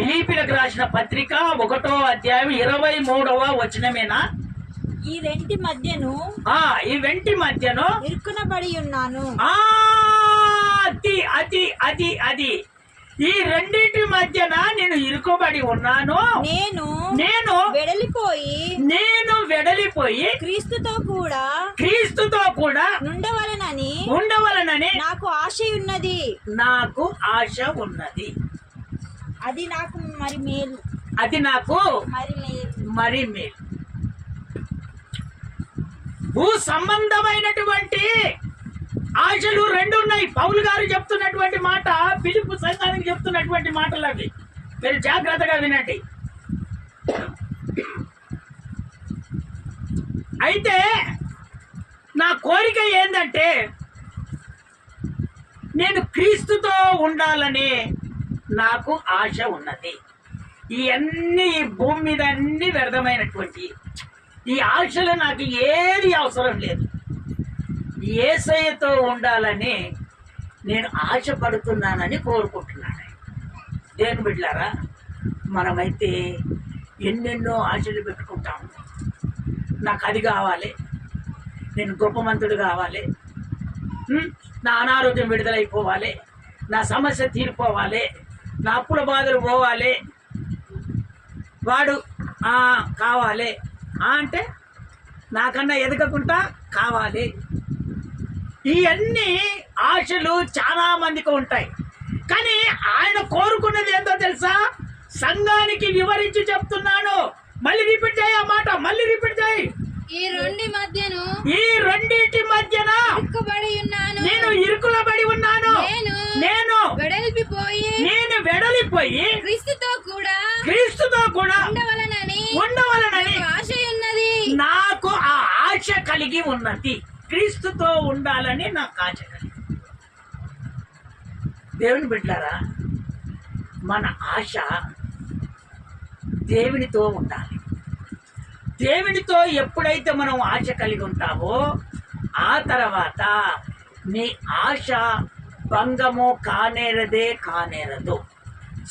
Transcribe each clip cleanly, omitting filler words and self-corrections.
ఫిలిప్పీలకు రాసిన పత్రిక 1వ అధ్యాయం 23వ వచనమేనా? ఈ రెంటి మధ్యను ఈ వెంటి మధ్యను ఇరుకునబడి ఉన్నాను. అది అది అది అది ఈ రెండింటి మధ్యన నేను ఇరుకోబడి ఉన్నాను. నేను వెడలిపోయి క్రీస్తుతో కూడా ఉండవలనని నాకు ఆశ ఉన్నది. అది నాకు మరి మేలు. మరి మేలు. భూ సంబంధమైనటువంటి ఆశలు రెండు ఉన్నాయి. పౌలు గారు చెప్తున్నటువంటి మాట, ఫిలిప్పు సంఘానికి చెప్తున్నటువంటి మాటలు అవి. మీరు జాగ్రత్తగా వినండి. అయితే నా కోరిక ఏంటంటే నేను క్రీస్తుతో ఉండాలని నాకు ఆశ ఉన్నది. ఇవన్నీ ఈ భూమి మీద అన్ని వ్యర్థమైనటువంటి ఈ ఆశలు నాకు ఏది అవసరం లేదు. యేసయ్యతో ఉండాలని నేను ఆశపడుతున్నానని కోరుకుంటున్నాను. దేవుని బిడ్డలారా, మనమైతే ఎన్నెన్నో ఆశలు పెట్టుకుంటాము. నాకు అది కావాలి, నేను గొప్పమంతుడు కావాలి, నా అనారోగ్యం విడుదలైపోవాలి, నా సమస్య తీరిపోవాలి, నా అప్పుల బాధలు పోవాలి, వాడు కావాలి అంటే నాకన్నా ఎదగకుండా కావాలి. ఇవన్నీ ఆశలు చాలా మందికి ఉంటాయి. కానీ ఆయన కోరుకున్నది ఏంటో తెలుసా? సంఘానికి వివరించి చెప్తున్నాను. మళ్ళీ రిపీట్ చేయి ఆ మాట, మళ్ళీ రిపీట్ చేయి. ఈ రెండింటి మధ్యన నేను ఇరుకులబడి ఉన్నాను. నేను వెడలిపోయి క్రీస్తుతో కూడా ఉండవలనని నాకు ఆ ఆశ కలిగి ఉన్నది. క్రీస్తుతో ఉండాలని నాకు ఆశ కలిగి. దేవుని బిడ్డలారా, మన ఆశ దేవునితో ఉండాలి. దేవునితో ఎప్పుడైతే మనం ఆశ కలిగి ఉంటామో ఆ తర్వాత నీ ఆశ భంగము కానేరదు.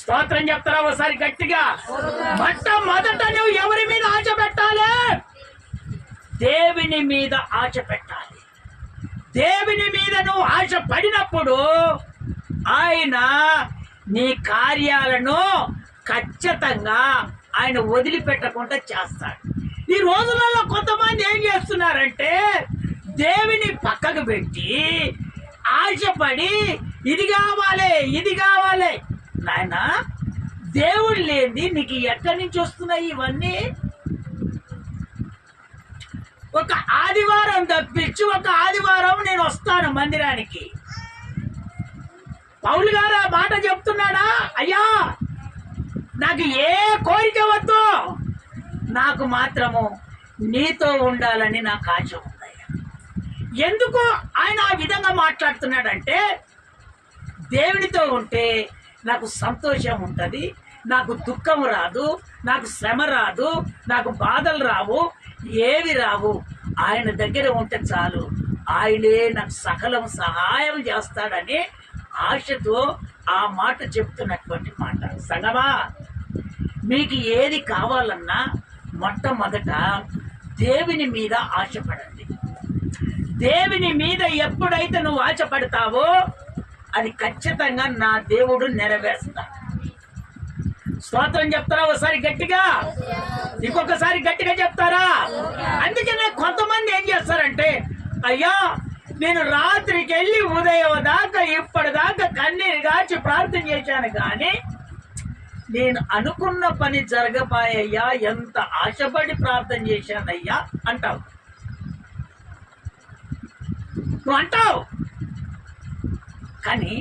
స్తోత్రం చెప్తారా ఒకసారి గట్టిగా? మొట్టమొదట నువ్వు ఎవరి మీద ఆశ పెట్టాలి? దేవుని మీద ఆశ పెట్టాలి. దేవుని మీద నువ్వు ఆశ పడినప్పుడు ఆయన నీ కార్యాలను ఖచ్చితంగా ఆయన వదిలిపెట్టకుండా చేస్తాడు. ఈ రోజులలో కొంతమంది ఏం చేస్తున్నారంటే దేవుని పక్కకు పెట్టి ఆశపడి ఇది కావాలి. నాయన, దేవుడు లేనిది నీకు ఎక్కడి నుంచి వస్తున్నాయి ఇవన్నీ? ఒక ఆదివారం తప్పించి ఒక ఆదివారం నేను వస్తాను మందిరానికి. పౌలు గారు ఆ మాట చెప్తున్నాడా? అయ్యా, నాకు ఏ కోరిక వద్దు, నాకు మాత్రము నీతో ఉండాలని నాకు ఆశ ఉందయ్యా. ఎందుకు ఆయన ఆ విధంగా మాట్లాడుతున్నాడంటే దేవునితో ఉంటే నాకు సంతోషం ఉంటుంది, నాకు దుఃఖం రాదు, నాకు శ్రమ రాదు, నాకు బాధలు రావు, ఏవి రావు. ఆయన దగ్గర ఉంటే చాలు, ఆయనే నాకు సకలం సహాయం చేస్తాడని ఆశతో ఆ మాట చెప్తున్నటువంటి మాట. సంగమా, మీకు ఏది కావాలన్నా మొట్టమొదట దేవుని మీద ఆశపడండి. దేవుని మీద ఎప్పుడైతే నువ్వు ఆశపడతావో అది ఖచ్చితంగా నా దేవుడు నెరవేరుస్తాడు. స్తోత్రం చెప్తారా ఒకసారి గట్టిగా? ఇంకొకసారి గట్టిగా చెప్తారా? అందుకనే కొంతమంది ఏం చేస్తారంటే, అయ్యా నేను రాత్రికి వెళ్ళి ఉదయం దాకా ఇప్పటిదాకా కన్నీరు గాచి ప్రార్థన చేశాను, కానీ నేను అనుకున్న పని జరగపాయ్యా, ఎంత ఆశపడి ప్రార్థన చేశానయ్యా అంటావు. నువ్వు అంటావు, కానీ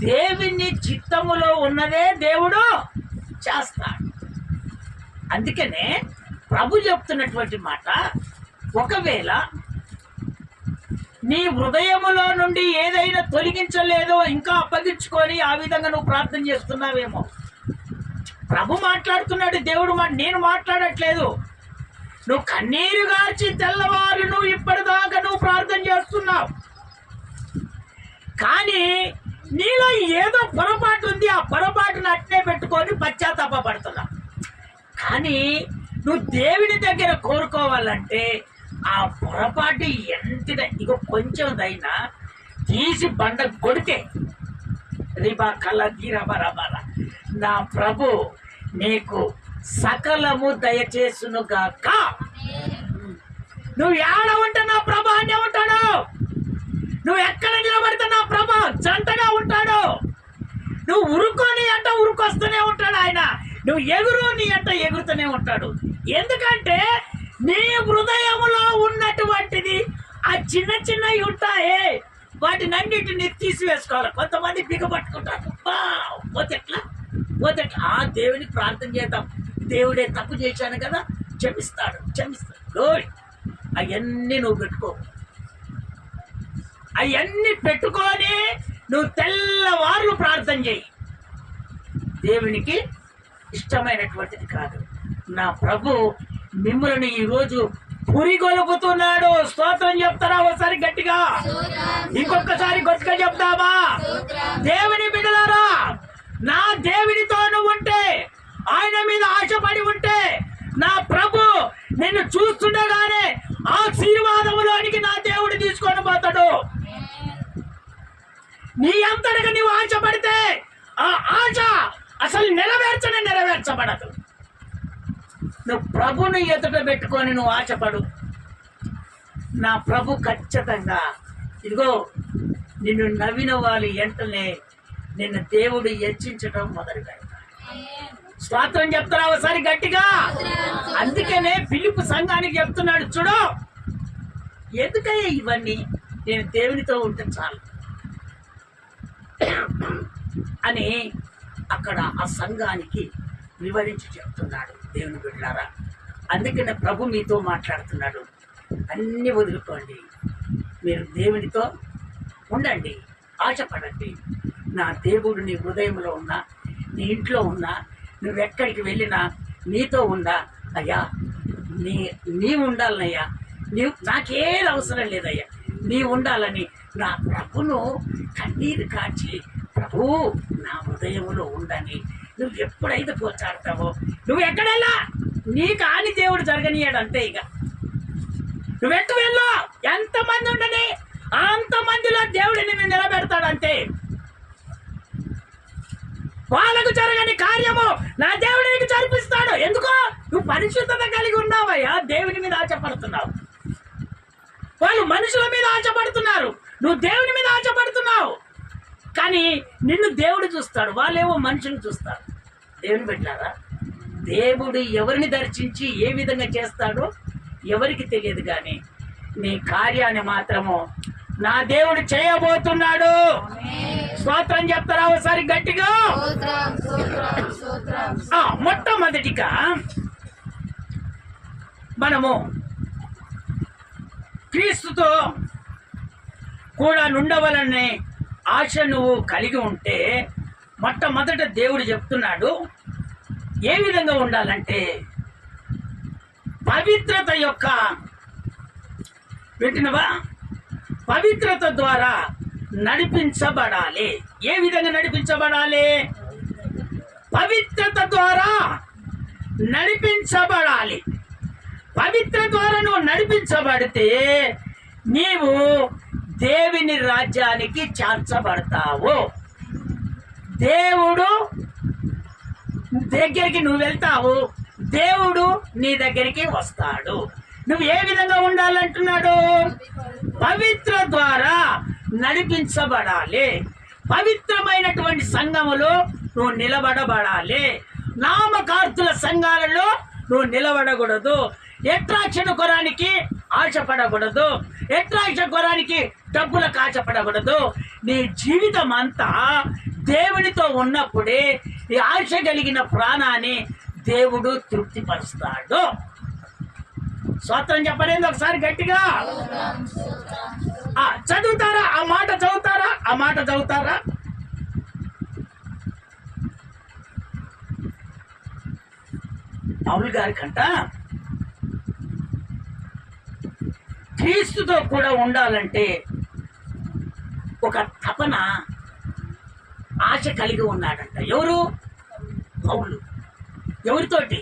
దేవుని చిత్తములో ఉన్నదే దేవుడు చేస్తాడు. అందుకనే ప్రభు చెప్తున్నటువంటి మాట, ఒకవేళ నీ హృదయములో నుండి ఏదైనా తొలగించలేదో ఇంకా అప్పగించుకొని ఆ విధంగా నువ్వు ప్రార్థన చేస్తున్నావేమో. ప్రభు మాట్లాడుతున్నాడు, దేవుడు నేను మాట్లాడట్లేదు. నువ్వు కన్నీరు గార్చి తెల్లవారు నువ్వు ఇప్పటిదాకా నువ్వు ప్రార్థన చేస్తున్నావు, కానీ నీలో ఏదో పొరపాటు ఉంది, ఆ పొరపాటును అట్నే పెట్టుకొని పశ్చాత్తాపడుతున్నావు. కానీ నువ్వు దేవుని దగ్గర కోరుకోవాలంటే ఆ పొరపాటు ఎంతదా, ఇగో కొంచెందైనా తీసి బండ కొడితే రిబా కల గిరబరబర, నా ప్రభు నీకు సకలము దయచేసునుగాక. నువ్వు ఏడ ఉంటే నా ప్రభు అనే ఉంటాడు. నువ్వు ఎక్కడ నిలబడితే నా ప్రభు జంటగా ఉంటాడు. నువ్వు ఉరుకొని అంట ఉరుకొస్తూనే ఉంటాడు ఆయన. నువ్వు ఎగురు నీ అంట ఎగురుతూనే ఉంటాడు. ఎందుకంటే నీ హృదయంలో ఉన్నటువంటిది ఆ చిన్న చిన్నవి ఉంటాయే, వాటిని అన్నిటిని తీసివేసుకోవాలి. కొంతమంది బిగపట్టుకుంటారు. పోతే ఎట్లా. ఆ దేవుని ప్రార్థన చేద్దాం, దేవుడే తప్పు చేశాను కదా, క్షమిస్తాడు. లోయ్ అవన్నీ నువ్వు పెట్టుకో. అవన్నీ పెట్టుకొని నువ్వు తెల్లవార్లు ప్రార్థన చేయి. దేవునికి ఇష్టమైనటువంటిది కాదు. నా ప్రభు మిమ్మల్ని ఈరోజు పురిగొలుపుతున్నాడు. స్తోత్రం చెప్తారా ఒకసారి గట్టిగా? ఇంకొకసారి గొప్పగా చెప్తావా? దేవుని బిడ్డలారా, నా దేవునితో నువ్వు ఉంటే, ఆయన మీద ఆశపడి ఉంటే, నా ప్రభు నిన్ను చూస్తుండగానే ఆశీర్వాదములోనికి నా దేవుడు తీసుకొని పోతాడు. నీ అంతటిగా నువ్వు ఆశపడితే ఆ ఆశ అసలు నెరవేర్చబడదు. నువ్వు ప్రభుని ఎదుట పెట్టుకొని నువ్వు ఆశపడు. నా ప్రభు ఖచ్చితంగా ఇదిగో నిన్ను నవ్విన వాళ్ళు వెంటనే నిన్ను దేవుడు హెచ్చించడం మొదలు పెడతాడు. స్తోత్రం చెప్తారా ఒకసారి గట్టిగా? అందుకనే ఫిలిప్పు సంఘానికి చెప్తున్నాడు, చూడు ఎందుకయ్యా ఇవన్నీ, నేను దేవునితో ఉంటే చాలు అని అక్కడ ఆ సంఘానికి వివరించి చెప్తున్నాడు. దేవుని బిడ్డలారా, అందుకనే ప్రభు మీతో మాట్లాడుతున్నాడు. అన్నీ వదులుకోండి, మీరు దేవునితో ఉండండి, ఆశపడండి. నా దేవుడు నీ హృదయంలో ఉన్నా, నీ ఇంట్లో ఉన్నా, నువ్వెక్కడికి వెళ్ళినా నీతో ఉందా. అయ్యా నీ ఉండాలనయ్యా, నాకేది అవసరం లేదయ్యా, నీ ఉండాలని నా ప్రభును కన్నీరు కాచి, ప్రభు నా హృదయంలో ఉండని నువ్వు ఎప్పుడైతే పోచాడతావో, నువ్వు ఎక్కడెళ్ళా నీకు ఆని దేవుడు జరగనీయాడు. అంతే. ఇక నువ్వెట్టు వెళ్ళా, ఎంతమంది ఉండని అంతమందిలో దేవుడిని నేను నిలబెడతాడు. అంతే. వాళ్ళకు జరగని కార్యము నా దేవుడు నీకు జరిపిస్తాడు. ఎందుకో నువ్వు పరిశుద్ధత కలిగి ఉన్నావయ్యా, దేవుని మీద ఆశపడుతున్నావు. వాళ్ళు మనుషుల మీద ఆశపడుతున్నారు, నువ్వు దేవుని మీద ఆశపడుతున్నావు. కానీ నిన్ను దేవుడు చూస్తాడు, వాళ్ళేమో మనుషులు చూస్తారు. దేవుని పెట్టారా? దేవుడు ఎవరిని దర్శించి ఏ విధంగా చేస్తాడో ఎవరికి తెలియదు, కానీ నీ కార్యాన్ని మాత్రము నా దేవుడు చేయబోతున్నాడు. స్తోత్రం చెప్తారా ఒకసారి గట్టిగా? మొట్టమొదటిగా మనము క్రీస్తుతో కూడా నుండవలనే ఆశ నువ్వు కలిగి ఉంటే, మొట్టమొదట దేవుడు చెప్తున్నాడు ఏ విధంగా ఉండాలంటే, పవిత్రత యొక్క వింటున్నావా, పవిత్రత ద్వారా నడిపించబడాలి. ఏ విధంగా నడిపించబడాలి? పవిత్రత ద్వారా నడిపించబడాలి. పవిత్ర ద్వారా నువ్వు నడిపించబడితే నీవు దేవుని రాజ్యానికి చేర్చబడతావు. దేవుడు దగ్గరికి నువ్వు వెళ్తావు, దేవుడు నీ దగ్గరికి వస్తాడు. నువ్వు ఏ విధంగా ఉండాలంటున్నాడు? పవిత్ర ద్వారా నడిపించబడాలి. పవిత్రమైనటువంటి సంఘములో నువ్వు నిలబడబడాలి. నామకార్థుల సంఘాలలో నువ్వు నిలబడకూడదు. ఎట్రాక్షన్ కొరానికి ఆశపడకూడదు. ఎట్రాక్షన్ కొరానికి డబ్బులకు ఆశపడకూడదు. నీ జీవితం అంతా దేవునితో ఉన్నప్పుడే ఈ ఆశ కలిగిన ప్రాణాన్ని దేవుడు తృప్తిపరుస్తాడు. స్తోత్రం చెప్పలేదు ఒకసారి గట్టిగా? చదువుతారా? ఆ మాట చదువుతారా? పౌలు గారి కంట క్రీస్తుతో కూడా ఉండాలంటే ఒక తపన ఆశ కలిగి ఉన్నాడంట. ఎవరు? పౌలు. ఎవరితోటి?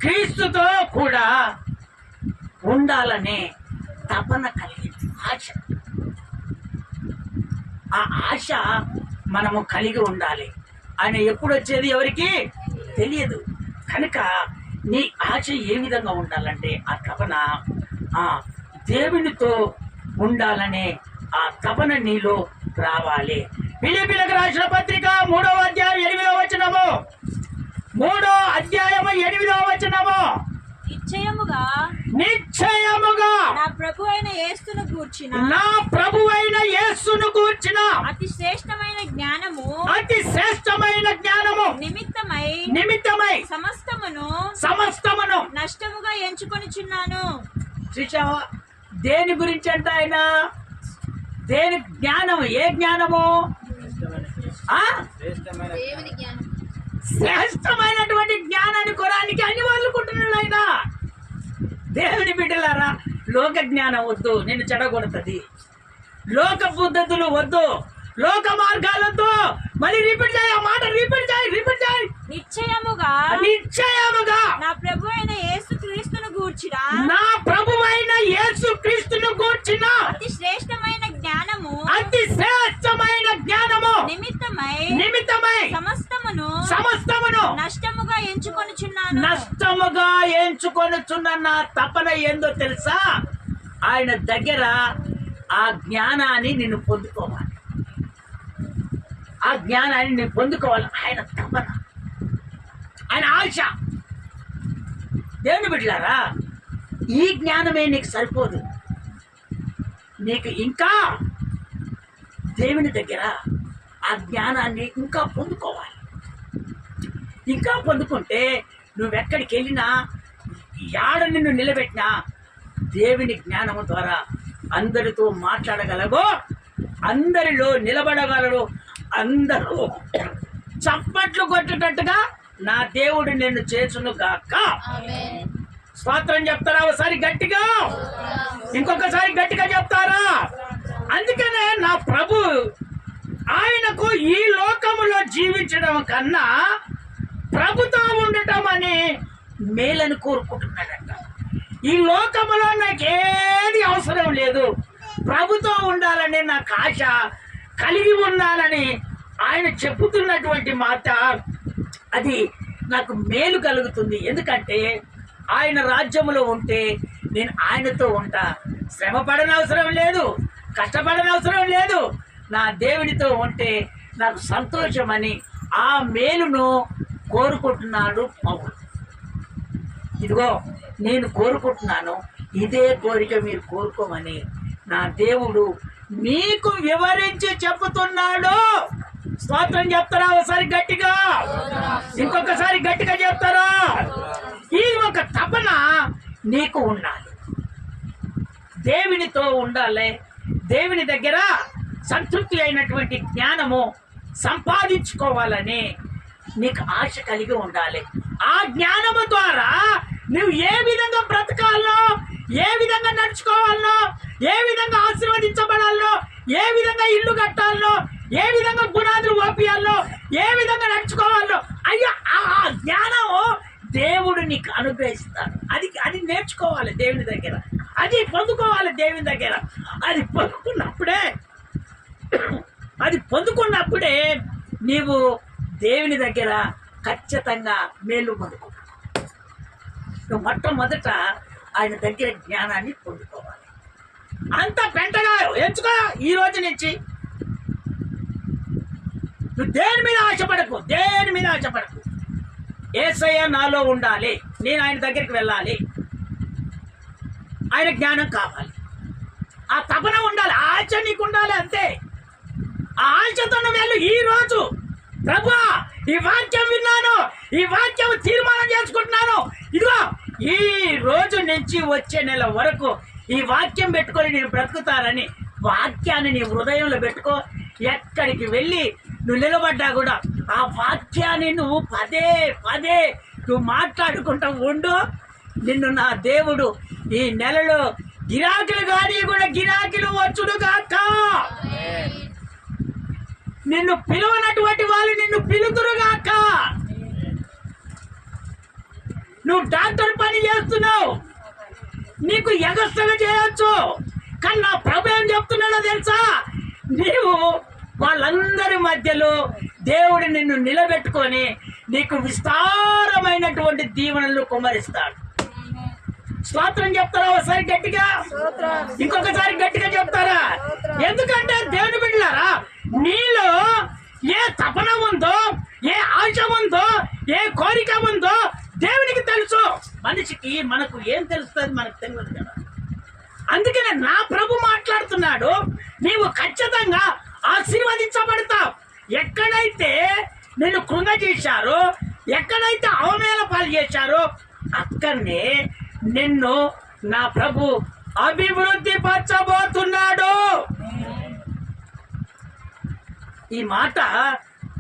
క్రీస్తుతో కూడా ఉండాలనే తపన కలిగింది, ఆశ. ఆ ఆశ మనము కలిగి ఉండాలి. ఆయన ఎప్పుడు వచ్చేది ఎవరికి తెలియదు. కనుక నీ ఆశ ఏ విధంగా ఉండాలంటే ఆ తపన దేవునితో ఉండాలనే ఆ తపన నీలో రావాలి. ఫిలిప్పీయులకు రాసిన పత్రిక 3వ అధ్యాయం 8వ వచనము. 3వ అధ్యాయం 8వ వచనము. నిశ్చయముగా నా ప్రభువైన యేసును గూర్చిన అతి శ్రేష్టమైన జ్ఞానము నిమిత్తమై సమస్తమును నష్టముగా ఎంచుకొనిచున్నాను. చూసావా దేని గురించి అంట ఆయన? దేని జ్ఞానము? ఏ జ్ఞానము? శ్రేష్టమైనటువంటి జ్ఞానాన్ని కొరానికి అన్ని వాళ్ళు కుంటున్నాడు ఆయన. దేవుని బిడ్డలారా, లోక జ్ఞానం వద్దు, నిన్ను చెడగొడుతుంది. లోక పద్ధతులు వద్దు, లోక మార్గాలతో. మళ్ళీ రిపీట్ చేయి, ఆ మాట రిపీట్ చేయి. నిశ్చయముగా నా ప్రభువైన యేసుక్రీస్తును గూర్చిన అతి శ్రేష్టమైన జ్ఞానము నిమిత్తమై సమస్తమును నష్టముగా ఎంచుకొనుచున్న నా తపన ఏందో తెలుసా? ఆయన దగ్గర ఆ జ్ఞానాన్ని నిన్ను పొందుకోవాలి. ఆ జ్ఞానాన్ని నేను పొందుకోవాలి. ఆయన తపన, ఆయన ఆశ. దేవుని బిడ్డలారా, ఈ జ్ఞానమే నీకు సరిపోదు. నీకు ఇంకా దేవుని దగ్గర ఆ జ్ఞానాన్ని ఇంకా పొందుకోవాలి. ఇంకా పొందుకుంటే నువ్వెక్కడికి వెళ్ళినా, యాడ నిన్ను నిలబెట్టినా దేవుని జ్ఞానము ద్వారా అందరితో మాట్లాడగలగో, అందరిలో నిలబడగలడు. అందరూ చప్పట్లు కొట్టేటట్టుగా నా దేవుడు నిన్ను చేసును గాక. స్తోత్రం చెప్తారా? ఒకసారి గట్టిగా, ఇంకొకసారి గట్టిగా చెప్తారా? అందుకనే నా ప్రభు ఆయనకు ఈ లోకములో జీవించడం కన్నా ప్రభుతో ఉండటం అని మేలని కోరుకుంటున్నాడంట. ఈ లోకములో నాకేది అవసరం లేదు, ప్రభుతో ఉండాలని నాకు ఆశ కలిగి ఉండాలని ఆయన చెబుతున్నటువంటి మాట. అది నాకు మేలు కలుగుతుంది. ఎందుకంటే ఆయన రాజ్యములో ఉంటే నేను ఆయనతో ఉంటా. శ్రమ పడనవసరం లేదు, కష్టపడనవసరం లేదు. నా దేవునితో ఉంటే నాకు సంతోషమని ఆ మేలును కోరుకుంటున్నాడు పౌలు. ఇదిగో నేను కోరుకుంటున్నాను, ఇదే కోరిక మీరు కోరుకోమని నా దేవుడు మీకు వివరించి చెబుతున్నాడు. స్తోత్రం చెప్తారా? ఒకసారి గట్టిగా, ఇంకొకసారి గట్టిగా చెప్తారా? ఈ ఒక తపన నీకు ఉండాలి. దేవునితో ఉండాలి. దేవుని దగ్గర సంతృప్తి అయినటువంటి జ్ఞానము సంపాదించుకోవాలని నీకు ఆశ కలిగి ఉండాలి. ఆ జ్ఞానము ద్వారా నువ్వు ఏ విధంగా బ్రతకాలో, ఏ విధంగా నడుచుకోవాలో, ఏ విధంగా ఆశీర్వదించబడాలో, ఏ విధంగా ఇల్లు కట్టాలో, ఏ విధంగా పునాదులు ఓపియాలో, ఏ విధంగా నడుచుకోవాలో, అయ్యో ఆ జ్ఞానము దేవుడు నీకు అనుగ్రహిస్తాడు. అది నేర్చుకోవాలి దేవుని దగ్గర, అది పొందుకోవాలి దేవుని దగ్గర. అది పొందుకున్నప్పుడే నీవు దేవుని దగ్గర ఖచ్చితంగా మేలు పొందుకుంటావు. నువ్వు మొట్టమొదట ఆయన దగ్గర జ్ఞానాన్ని పొందుకోవాలి. అంత పెంటగా ఎంచుకో. ఈ రోజు నుంచి నువ్వు దేని మీద ఆశపడకు. యేసయ్య నాలో ఉండాలి, నేను ఆయన దగ్గరికి వెళ్ళాలి, ఆయన జ్ఞానం కావాలి, ఆ తపన ఉండాలి, ఆశ నీకు ఉండాలి. అంతే. ఆ ఆశతో వెళ్ళు. ఈ రోజు ప్రభువా ఈ వాక్యం విన్నాను, ఈ వాక్యం తీర్మానం చేసుకుంటున్నాను, ఇదిగో ఈ రోజు నుంచి వచ్చే నెల వరకు ఈ వాక్యం పెట్టుకొని నేను బ్రతుకుతానని వాక్యాన్ని నీ హృదయంలో పెట్టుకో. ఎక్కడికి వెళ్ళి నువ్వు నిలబడ్డా కూడా ఆ వాక్యాన్ని నువ్వు పదే నువ్వు మాట్లాడుకుంటూ ఉండు. నిన్ను నా దేవుడు ఈ నెలలో గిరాకులు కానీ కూడా గిరాకులు వచ్చుడుగాక. నిన్ను పిలువనటువంటి వాళ్ళు నిన్ను పిలుతురుగాక. నువ్వు డాక్టర్ పని చేస్తున్నావు, నీకు ఎగస్ట్రగా చేయొచ్చు, కానీ నా ప్రభు ఏం చెప్తున్నాడో తెలుసా? నీవు వాళ్ళందరి మధ్యలో దేవుడు నిన్ను నిలబెట్టుకొని నీకు విస్తారమైనటువంటి దీవెనలు కుమ్మరిస్తాడు. స్తోత్రం చెప్తారా ఒకసారి గట్టిగా? ఇంకొకసారి గట్టిగా చెప్తారా? ఎందుకంటే దేవుని బిడ్డలారా, నీలో ఏ తపన ఉందో, ఏ ఆశ ఉందో, ఏ కోరిక ఉందో దేవునికి తెలుసు. మనిషికి మనకు ఏం తెలుస్తుంది? మనకు తెలియదు కదా. అందుకనే నా ప్రభు మాట్లాడుతున్నాడు, నీవు ఖచ్చితంగా ఆశీర్వదించబడతావు. ఎక్కడైతే నిన్ను కృంగజేశారో, ఎక్కడైతే అవమేళ పాలు చేశారో అక్కడనే నిన్ను నా ప్రభు అభివృద్ధి పరచబోతున్నాడు. ఈ మాట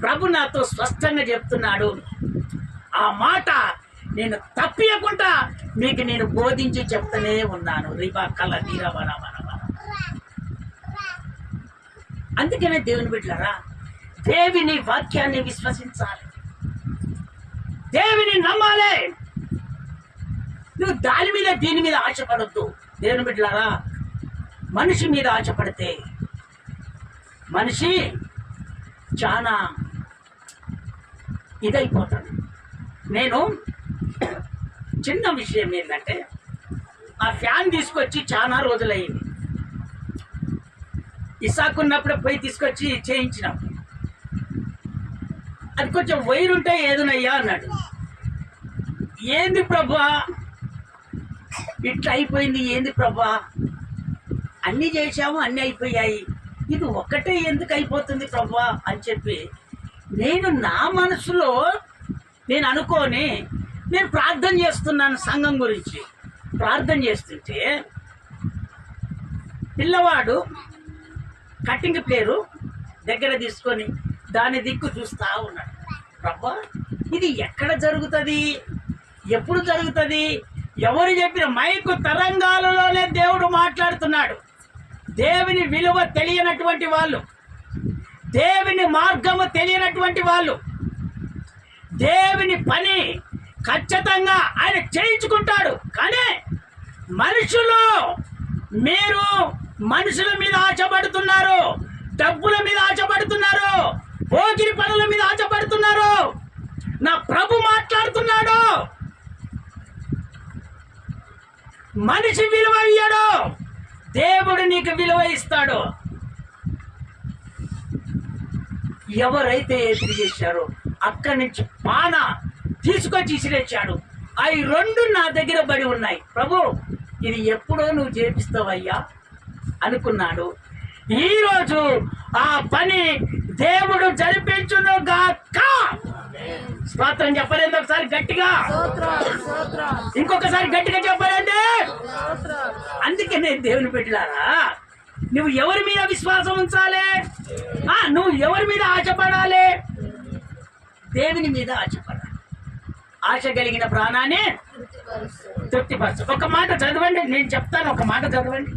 ప్రభు నాతో స్పష్టంగా చెప్తున్నాడు. ఆ మాట నేను తప్పియకుండా మీకు నేను బోధించి చెప్తూనే ఉన్నాను. రిబా కల అందుకనే దేవుని బిడ్డలారా, దేవుని వాక్యాన్ని విశ్వసించాలి, దేవుని నమ్మాలి. నువ్వు దాని మీద దీని మీద ఆశపడద్దు. దేవుని బిడ్డలారా, మనిషి మీద ఆశపడితే మనిషి చాలా ఇదైపోతాడు. నేను చిన్న విషయం ఏంటంటే, ఆ ఫ్యాన్ తీసుకొచ్చి చాలా రోజులయ్యింది. ఇసాకున్నప్పుడే పోయి తీసుకొచ్చి చేయించినాం. అది కొంచెం వైర్ ఉంటే ఏదునయ్యా అన్నాడు. ఏంది ప్రభా ఇట్లా అయిపోయింది, ఏంది ప్రభా అన్నీ చేశాము, అన్నీ అయిపోయాయి, ఇది ఒక్కటే ఎందుకు అయిపోతుంది ప్రభా అని చెప్పి నేను నా మనసులో నేను అనుకోని నేను ప్రార్థన చేస్తున్నాను. సంఘం గురించి ప్రార్థన చేస్తుంటే పిల్లవాడు కటింగ్ ప్లేరు దగ్గర తీసుకొని దాని దిక్కు చూస్తూ ఉన్నాడు. ప్రభా ఇది ఎక్కడ జరుగుతుంది, ఎప్పుడు జరుగుతుంది? ఎవరు చెప్పిన మైకు తరంగాలలోనే దేవుడు మాట్లాడుతున్నాడు. దేవుని విలువ తెలియనటువంటి వాళ్ళు, దేవుని మార్గము తెలియనటువంటి వాళ్ళు, దేవుని పని ఖచ్చితంగా ఆయన చేయించుకుంటాడు. కానీ మనుషులు, మీరు మనుషుల మీద ఆశపడుతున్నారు, డబ్బుల మీద ఆశపడుతున్నారు, పోకిరి పనుల మీద ఆశపడుతున్నారు. నా ప్రభు మాట్లాడుతున్నాడు, మనిషి విలువ ఇయ్యడు, దేవుడు నీకు విలువ ఇస్తాడు. ఎవరైతే ఎదురు చేశారో అక్కడి నుంచి పాన తీసుకొచ్చి ఇసిరేచ్చాడు. అవి రెండు నా దగ్గర పడి ఉన్నాయి. ప్రభు ఇది ఎప్పుడో నువ్వు చేపిస్తావయ్యా అనుకున్నాడు. ఈరోజు ఆ పని దేవుడు జరిపించును గాక. స్తోత్రం చెప్పలేదు ఒకసారి గట్టిగా, ఇంకొకసారి గట్టిగా చెప్పాలంటే. అందుకనే దేవుని బిడ్డలారా, నువ్వు ఎవరి మీద విశ్వాసం ఉంచాలి? నువ్వు ఎవరి మీద ఆశపడాలి? దేవుని మీద ఆశపడాలి. ఆశ కలిగిన ప్రాణాన్ని తృప్తిపరచు. ఒక మాట చదవండి, నేను చెప్తాను. ఒక మాట చదవండి.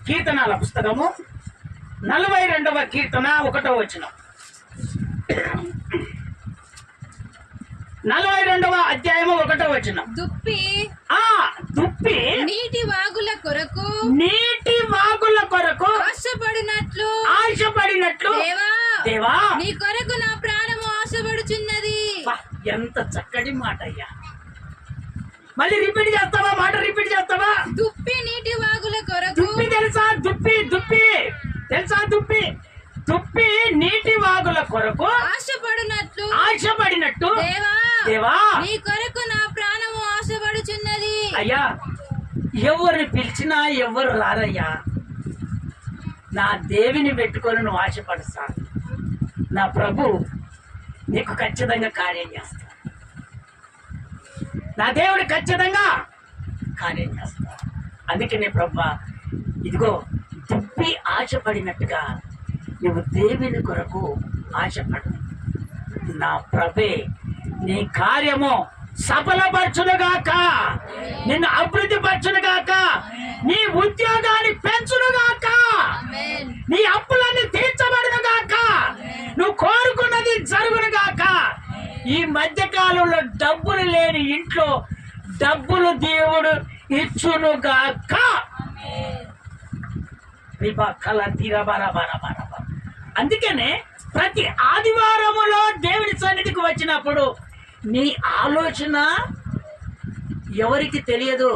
కీర్తనాల పుస్తకము 42వ కీర్తన 1వ వచనం. 42వ అధ్యాయము 1వ వచనం. దుప్పి నీటి వాగుల కొరకు ఆశపడినట్లు దేవా నీ కొరకు నా ప్రాణము ఆశపడుచున్నది. ఎంత చక్కటి మాట అయ్యా. మళ్ళీ రిపీట్ చేస్తావా? మాట రిపీట్ చేస్తావా? దుప్పి నీటి వాగుల కొరకు. దుప్పి తెలుసా? దుప్పి తెలుసా? దుప్పి నీటి వాగుల కొరకు ఆశపడినట్టు దేవా నీ కొరకు నా ప్రాణము ఆశపడుచున్నది. అయ్యా, ఎవరిని పిలిచినా ఎవరు రారయ్యా. నా దేవిని పెట్టుకొని నువ్వు ఆశపడుస్తా, నా ప్రభు నీకు ఖచ్చితంగా కార్యం చేస్తా. నా దేవుడు ఖచ్చితంగా కార్యం చేస్తా. అందుకనే ప్రభా, ఇదిగో దుప్పి ఆశపడినట్టుగా నువ్వు దేవుని కొరకు ఆశపడు. నా ప్రభే నీ కార్యము సఫలపరచునుగాక, నిన్ను అభివృద్ధి పరచునుగాక, నీ ఉద్యోగాన్ని పెంచునుగాక, నీ ఈ మధ్య కాలంలో డబ్బులు లేని ఇంట్లో డబ్బులు దేవుడు ఇచ్చునుగాక. అందుకనే ప్రతి ఆదివారములో దేవుని సన్నిధికి వచ్చినప్పుడు నీ ఆలోచన ఎవరికి తెలియదు,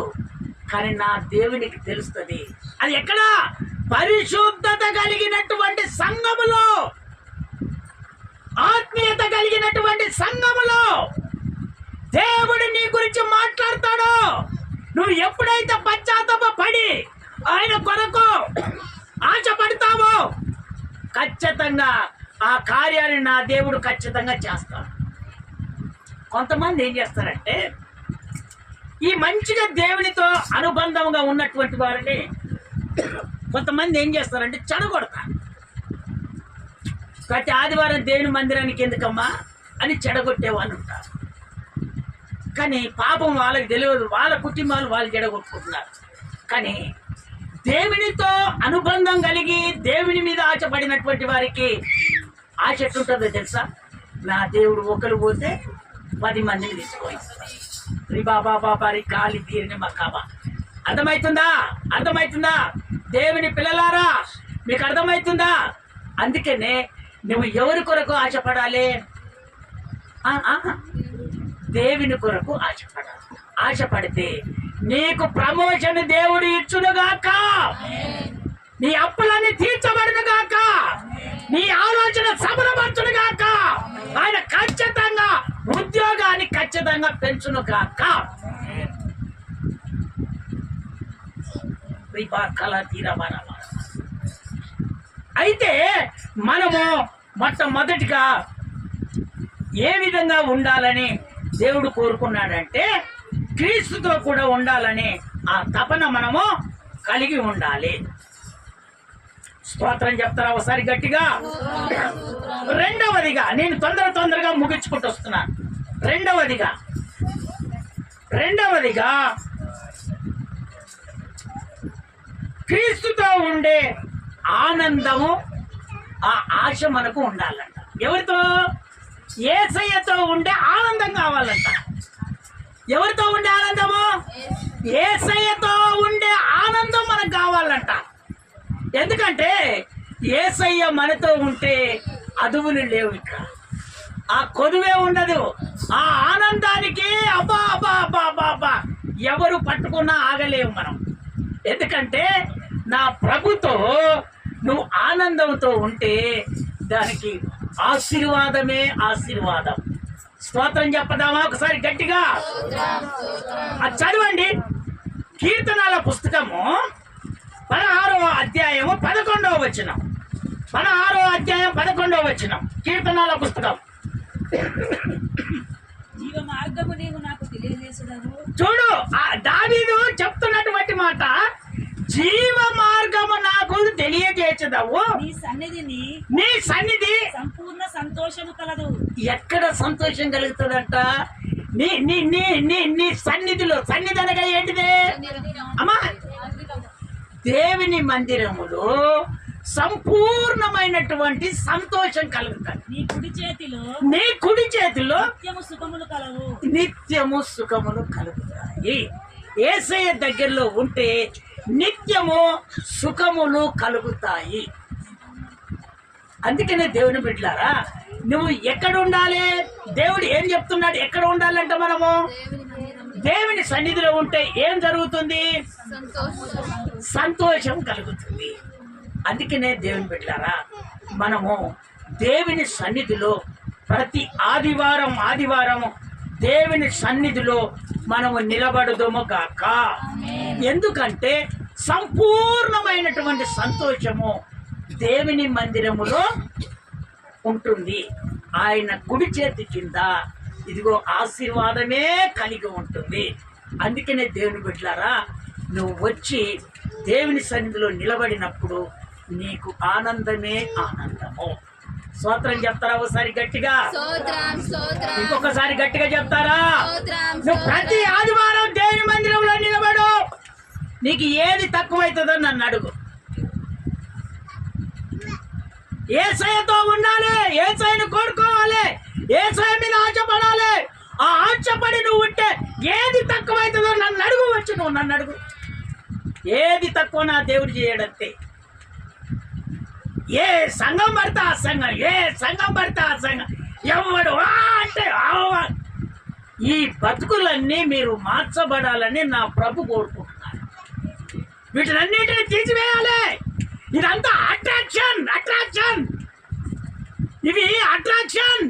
కానీ నా దేవునికి తెలుస్తుంది. అది ఎక్కడ? పరిశుద్ధత కలిగినటువంటి సంఘములో, ఆత్మీయత కలిగినటువంటి సంఘములో దేవుడు నీ గురించి మాట్లాడతాడు. నువ్వు ఎప్పుడైతే పశ్చాత్తాప పడి ఆయన కొరకు ఆశపడతావో ఖచ్చితంగా ఆ కార్యాన్ని నా దేవుడు ఖచ్చితంగా చేస్తాడు. కొంతమంది ఏం చేస్తారంటే ఈ మంచిగా దేవునితో అనుబంధంగా ఉన్నటువంటి వారిని కొంతమంది ఏం చేస్తారంటే చెడగొడతారు. ప్రతి ఆదివారం దేవుని మందిరానికి ఎందుకమ్మా అని చెడగొట్టే వాళ్ళు ఉంటారు. కానీ పాపం వాళ్ళకి తెలియదు, వాళ్ళ కుటుంబాలు వాళ్ళు చెడగొట్టుకుంటున్నారు. కానీ దేవునితో అనుబంధం కలిగి దేవుని మీద ఆశపడినటువంటి వారికి ఆశ ఎట్లుంటుందో తెలుసా? నా దేవుడు ఒకరు పోతే 10 మందిని తీసుకొని బాబారి కాలి తీరిన మకాబా. అర్థమవుతుందా? అర్థమవుతుందా? దేవుని పిల్లలారా మీకు అర్థమవుతుందా? అందుకనే నువ్వు ఎవరి కొరకు ఆశపడాలి? దేవుని కొరకు ఆశపడాలి. ఆశపడితే నీకు ప్రమోషన్ దేవుడు ఇచ్చునుగాక, నీ అప్పులన్నీ తీర్చబడునుగాక, నీ ఆలోచన సఫలపరచునుగాక, ఆయన ఖచ్చితంగా ఉద్యోగాన్ని ఖచ్చితంగా పెంచునుగాక. అయితే మనము మొట్టమొదటిగా ఏ విధంగా ఉండాలని దేవుడు కోరుకున్నాడంటే క్రీస్తుతో కూడా ఉండాలని ఆ తపన మనము కలిగి ఉండాలి. స్తోత్రం చెప్తారా ఒకసారి గట్టిగా? రెండవదిగా నేను తొందరగా ముగించుకుంటూ వస్తున్నాను. రెండవదిగా క్రీస్తుతో ఉండే ఆనందము, ఆ ఆశ మనకు ఉండాలంట. ఎవరితో? యేసయ్యతో ఉండే ఆనందం కావాలంట. ఎవరితో ఉండే ఆనందము? యేసయ్యతో ఉండే ఆనందం మనకు కావాలంట. ఎందుకంటే యేసయ్య మనతో ఉంటే అదువులు లేవు, ఇక్కడ ఆ కొదువే ఉండదు. ఆ ఆనందానికి అబ్బా అబ్బా అబ్బా అబ్బా అబ్బా ఎవరు పట్టుకున్నా ఆగలేవు మనం. ఎందుకంటే నా ప్రభుతో నువ్వు ఆనందంతో ఉంటే దానికి ఆశీర్వాదమే ఆశీర్వాదం. స్తోత్రం చెప్పదామా ఒకసారి గట్టిగా? అది చదవండి. కీర్తనాల పుస్తకము 16వ అధ్యాయము 11వ వచనం. 16వ అధ్యాయం 11వ వచనం కీర్తనాల పుస్తకం. జీవ మార్గము నీవు నాకు తెలియజేసినవు. చూడు, ఆ దావీదు చెప్తున్నటువంటి మాట, జీవ మార్గము నాకు తెలియజేసదవు. నీ సన్నిధి సంపూర్ణ సంతోషము కలదు. ఎక్కడ సంతోషం కలుగుతుందంట? నీ నీ నీ నీ నీ సన్నిధిలో. సన్నిధి అనగా ఏంటిదే అమ్మా? దేవుని మందిరములో సంపూర్ణమైనటువంటి సంతోషం కలుగుతుంది. నీ కుడి చేతిలో నిత్యము సుఖములు కలుగుతాయి. యేసయ్య దగ్గరలో ఉంటే నిత్యము సుఖములు కలుగుతాయి. అందుకనే దేవుని బిడ్డలారా, నువ్వు ఎక్కడ ఉండాలి? దేవుడు ఏం చెప్తున్నాడు? ఎక్కడ ఉండాలంటే మనము దేవుని సన్నిధిలో ఉంటే ఏం జరుగుతుంది? సంతోషం కలుగుతుంది. అందుకనే దేవుని బిడ్డలారా, మనము దేవుని సన్నిధిలో ప్రతి ఆదివారం దేవుని సన్నిధిలో మనము నిలబడదుము గాక. ఎందుకంటే సంపూర్ణమైనటువంటి సంతోషము దేవుని మందిరములో ఉంటుంది. ఆయన కుడి చేతి కింద ఇదిగో ఆశీర్వాదమే కలిగి ఉంటుంది. అందుకనే దేవుని బిడ్డలారా, నువ్వు వచ్చి దేవుని సన్నిధిలో నిలబడినప్పుడు నీకు ఆనందమే ఆనందము. స్తోత్రం చెప్తారా ఒకసారి గట్టిగా? ఇంకొకసారి గట్టిగా చెప్తారా? నువ్వు ప్రతి ఆదివారం దేవుని మందిరంలో నిలబడు. నీకు ఏది తక్కువైతుందో నన్ను అడుగు. యేసయ్యతో ఉండాలి, యేసయ్యను కోరుకోవాలి, యేసయ్య మీద ఆశపడాలి. ఆ ఆశపడి నువ్వు ఉంటే ఏది తక్కువైతుందో నన్ను అడుగు, వచ్చి నువ్వు నన్ను అడుగు. ఏది తక్కువ నా దేవుడు చేయడంతే. ఏ సంఘం పడితే ఆ సంఘం, ఏ సంఘం పడితే ఆ సంఘం, ఎవడు అంటే ఈ బతుకులన్నీ మీరు మార్చబడాలని నా ప్రభు కోరుకుంటున్నాను. వీటినన్నిటిని తీసివేయాలి. ఇదంతా అట్రాక్షన్, అట్రాక్షన్. ఇవి అట్రాక్షన్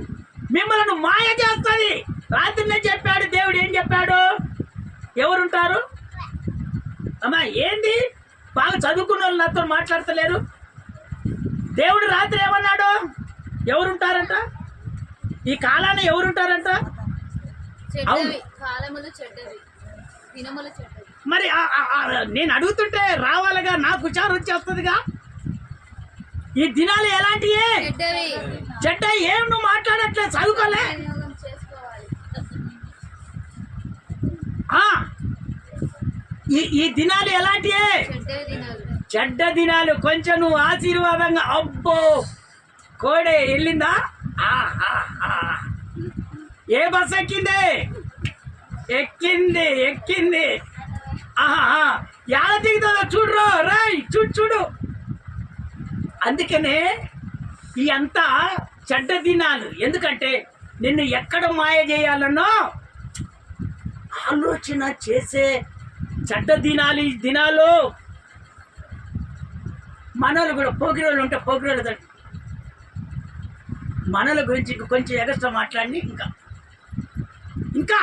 మిమ్మల్ని మాయ చేస్తుంది. రాత్రినే చెప్పాడు దేవుడు. ఏం చెప్పాడు? ఎవరుంటారు అమ్మా? ఏంది బాగా చదువుకున్న వాళ్ళు నాతో మాట్లాడతలేరు? దేవుడు రాత్రి ఏమన్నాడు? ఎవరుంటారంట ఈ కాలాన్ని? ఎవరుంటారంట? చెడ్డవి కాలములు చెడ్డవి, దినములు చెడ్డవి. మరి నేను అడుగుతుంటే రావాలిగా, నాకు విచారం వచ్చేస్తుందిగా. ఈ దినాలు ఎలాంటివి? చెడ్డవి. చెడ్డ ఏం నువ్వు మాట్లాడట్లేదు, చదువుకోలే. వినియోగం చేసుకోవాలి. ఈ దినాలు ఎలాంటివి? చెడ్డవి దినాలు. చెడ్డ దినాలు. కొంచెం నువ్వు ఆశీర్వాదంగా, అబ్బో కోడే వెళ్ళిందా? ఏ బస్ ఎక్కింది? ఎక్కింది, ఎక్కింది. ఎలా దిగుతుందో చూడరు. రాయ్ చూడు, చూడు. అందుకనే ఈ అంతా చెడ్డ దినాలు. ఎందుకంటే నిన్ను ఎక్కడ మాయ చేయాలనో ఆలోచన చేసే చెడ్డ దినాలు ఈ దినాలు. మనలు కూడా పోగిరోళ్ళు ఉంటే పోగిరోళ్ళు మనల గురించి కొంచెం ఎగస్ట్రా మాట్లాడి ఇంకా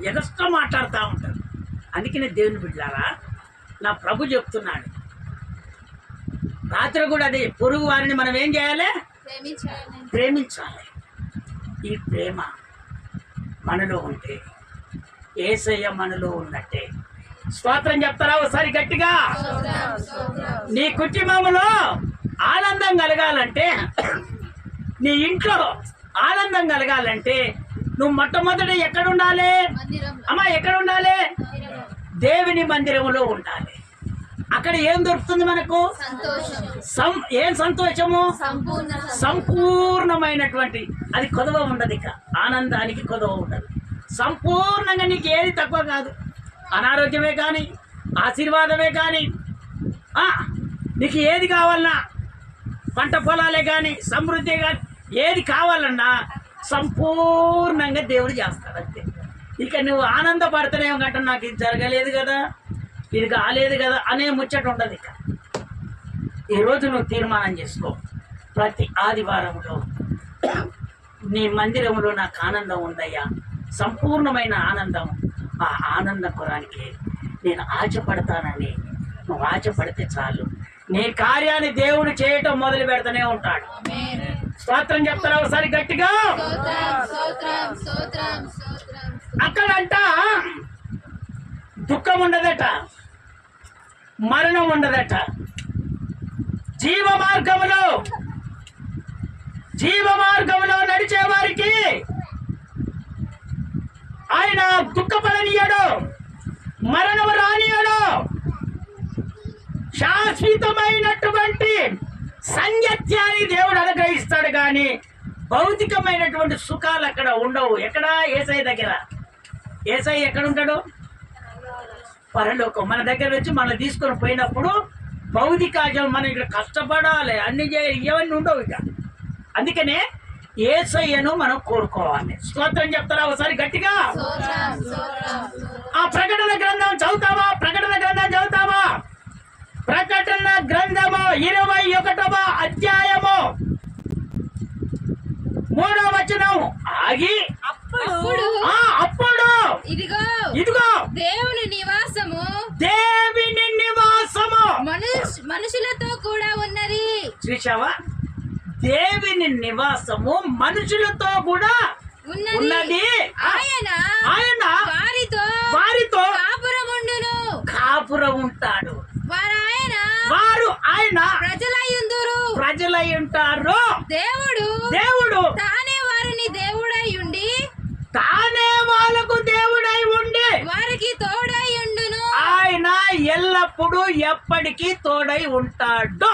ఎగస్ట్రా మాట్లాడుతూ ఉంటారు. అందుకనే దేవుని బిడ్డలారా, నా ప్రభు చెప్తున్నాడు రాత్రి కూడా అదే, పొరుగు వారిని మనం ఏం చేయాలి? ప్రేమించాలి. ఈ ప్రేమ మనలో ఉంటే యేసయ్య మనలో ఉన్నట్టే. స్తోత్రం చెప్తారా ఒకసారి గట్టిగా? నీ కుటుంబంలో ఆనందం కలగాలంటే, నీ ఇంట్లో ఆనందం కలగాలంటే నువ్వు మొట్టమొదటి ఎక్కడ ఉండాలి అమ్మా? ఎక్కడ ఉండాలి? దేవుని మందిరంలో ఉండాలి. అక్కడ ఏం దొరుకుతుంది మనకు? ఏం సంతోషము? సంపూర్ణమైనటువంటి, అది కొదవ ఉండదు. ఇక ఆనందానికి కొదవ ఉండదు. సంపూర్ణంగా నీకు ఏది తక్కువ కాదు. అనారోగ్యమే కానీ, ఆశీర్వాదమే కానీ, నీకు ఏది కావాలన్నా, పంట పొలాలే కానీ, సమృద్ధి కానీ, ఏది కావాలన్నా సంపూర్ణంగా దేవుడు చేస్తాడు అంతే. ఇక నువ్వు ఆనందపడతానేమో గంట, నాకు ఇది జరగలేదు కదా, ఇది కాలేదు కదా అనే ముచ్చట ఉండదు. ఇక ఈరోజు నువ్వు తీర్మానం చేసుకో, ప్రతి ఆదివారంలో నీ మందిరంలో నాకు ఆనందం ఉందయ్యా, సంపూర్ణమైన ఆనందం. ఆ ఆనందం కొరానికి నేను ఆశపడతానని నువ్వు ఆశపడితే చాలు, నీ కార్యాన్ని దేవుడు చేయటం మొదలు పెడతానే ఉంటాడు. స్తోత్రం చెప్తారా ఒకసారి గట్టిగా? అక్కడంట దుఃఖం ఉండదట, మరణం ఉండదట. జీవ మార్గములో నడిచే వారికి ఆయన దుఃఖపడనీయడు, మరణం రానియడు. శాశ్వతమైనటువంటి సంగత్యాన్ని దేవుడు అనుగ్రహిస్తాడు కానీ భౌతికమైనటువంటి సుఖాలు అక్కడ ఉండవు. ఎక్కడ? యేసయ్య దగ్గర. యేసయ్య ఎక్కడ ఉంటాడు? పరలోకం. మన దగ్గర వచ్చి మనం తీసుకొని పోయినప్పుడు భౌతికాజం మనం ఇక్కడ కష్టపడాలి, అన్ని చేయాలి, ఇవన్నీ ఉండవు ఇక. అందుకనే యేసయ్యను మనం కోరుకోవాలి. స్తోత్రం చెప్తారా ఒకసారి గట్టిగా? ఆ ప్రకటన గ్రంథం చదువుతావా? ప్రకటన గ్రంథం చదువుతావా? ప్రకటన గ్రంథము 21వ అధ్యాయము 3వ వచనం ఆగి, అప్పుడు ఇదిగో దేవుని నివాసము మనుషులతో కూడా ఉన్నది. చూసావా? దేవుని నివాసము మనుషులతో కూడా ఉన్నది. ఆయన వారితో కాపురం ఉంటాడు. వారు ఆయన ప్రజలై ఉంటారు. దేవుడు తానే వారిని దేవుడై ఉండి, తానే వాళ్ళకు దేవుడై ఉండి వారికి తోడై ఉండును. ఆయన ఎల్లప్పుడూ ఎప్పటికీ తోడై ఉంటాడు.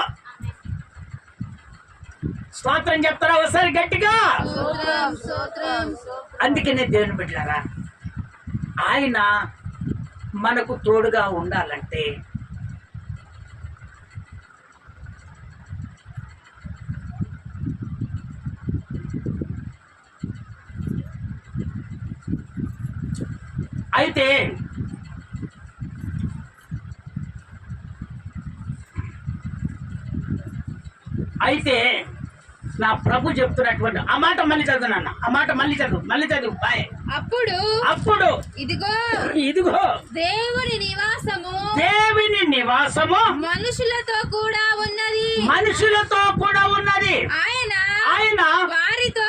స్తోత్రం చెప్తారా ఒకసారి గట్టిగా? స్తోత్రం స్తోత్రం అందుకనే దేవుని బిడ్డలారా, ఆయన మనకు తోడుగా ఉండాలంటే అయితే నా ప్రభు చెప్తున్నటువంటి ఆ మాట మళ్ళీ చదువు నాన్న, ఆ మాట మళ్ళీ చదువు బాయ్. అప్పుడు ఇదిగో దేవుని నివాసము మనుషులతో కూడా ఉన్నది. ఆయన వారితో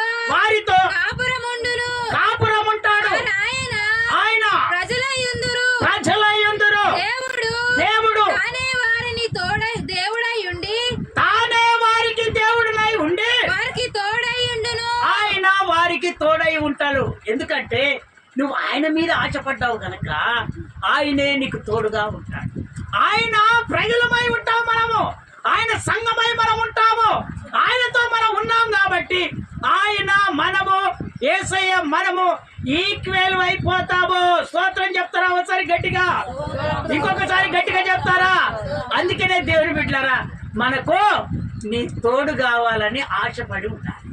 కాపురముంటాడు. ఆయన ప్రజలయందురు దేవుడు తానే వారికి దేవుడై ఉండి ఆయన వారికి తోడై ఉంటాడు. ఎందుకంటే నువ్వు ఆయన మీద ఆశపడ్డావు కనుక ఆయనే నీకు తోడుగా ఉంటాడు. ఆయన ప్రజలమై ఉంటాం, మనము ఆయన సంఘమై మనం ఉంటాము, ఆయనతో మనం ఉన్నాం కాబట్టి ఆయన మనము యేసయ్య మనము ఈక్వల్ అయిపోతాము. స్తోత్రం చెప్తారా ఒకసారి గట్టిగా? ఇంకొకసారి గట్టిగా చెప్తారా? అందుకనే దేవుని బిడ్డలారా, మనకు నీ తోడు కావాలని ఆశపడి ఉండాలి.